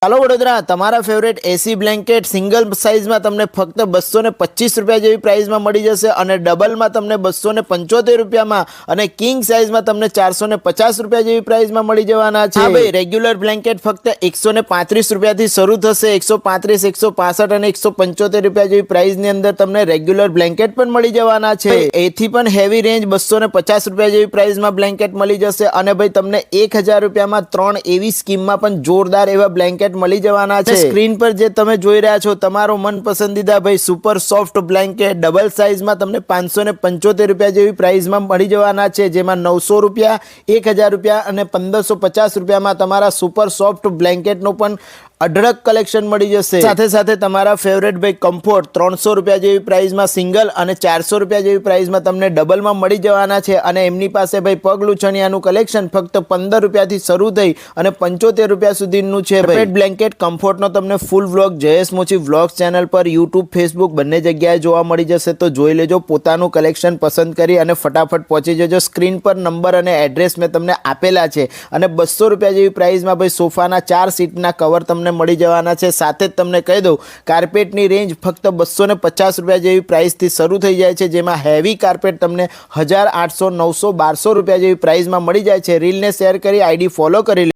ચાલો વડોદરા તમારા ફેવરેટ એસી blanket single સાઇઝમાં તમને ફક્ત 225 રૂપિયા જેવી પ્રાઇસમાં મળી જશે અને ડબલમાં તમને 275 રૂપિયામાં અને કિંગ સાઇઝમાં તમને 450 રૂપિયા જેવી પ્રાઇસમાં મળી જવાના છે। હા ભાઈ, રેગ્યુલર બ્લેન્કેટ ફક્ત 135 રૂપિયાથી શરૂ થશે। 135, 165 અને 175 રૂપિયા જેવી પ્રાઇસની અંદર તમને રેગ્યુલર બ્લેન્કેટ પણ મળી જવાના છે। એથી પણ હેવી રેન્જ 250 રૂપિયા જેવી પ્રાઇસમાં બ્લેન્કેટ મળી જશે અને ભાઈ તમને 1000 રૂપિયામાં 3 એવી સ્કીમમાં પણ જોરદાર એવા બ્લેન્કેટ મળી જવાના છે। સ્ક્રીન પર જે તમે જોઈ રહ્યા છો તમારો મનપસંદીદા ભાઈ સુપર સોફ્ટ બ્લેન્કેટ ડબલ સાઇઝમાં તમને 575 રૂપિયા જેવી પ્રાઇસમાં મળી જવાના છે, જેમાં 900 રૂપિયા, 1000 રૂપિયા અને 1550 રૂપિયામાં તમારા સુપર સોફ્ટ બ્લેન્કેટનો પણ અઢળક કલેક્શન મળી જશે। સાથે સાથે તમારા ફેવરેટ ભાઈ કમ્ફર્ટ 300 રૂપિયા જેવી પ્રાઇસમાં સિંગલ અને 400 રૂપિયા જેવી પ્રાઇસમાં તમને ડબલમાં મળી જવાના છે અને એમની પાસે ભાઈ પગ લૂછણિયાનું કલેક્શન ફક્ત 15 રૂપિયાથી શરૂ થઈ અને 75 રૂપિયા સુધીનું છે। ભાઈ બ્લેન્કેટ કમ્ફર્ટનો તમને ફૂલ વ્લોગ જયેશ મોચી વ્લોગ્સ ચેનલ પર યુટ્યુબ, ફેસબુક બંને જગ્યાએ જોવા મળી જશે, તો જોઈ લેજો। પોતાનું કલેક્શન પસંદ કરી અને ફટાફટ પહોંચી જજો। સ્ક્રીન પર નંબર અને એડ્રેસ મેં તમને આપેલા છે અને 200 રૂપિયા જેવી પ્રાઇસમાં ભાઈ સોફાના 4 સીટના કવર તમને મળી જવાના છે। સાથે જ તમને કહી દઉં કાર્પેટની રેન્જ ફક્ત 250 રૂપિયા જેવી પ્રાઇસથી શરૂ થઈ જાય છે, જેમાં હેવી કાર્પેટ તમને 1800, 900, 1200 રૂપિયા જેવી પ્રાઇસમાં મળી જાય છે। રીલને શેર કરી આઈડી ફોલો કરી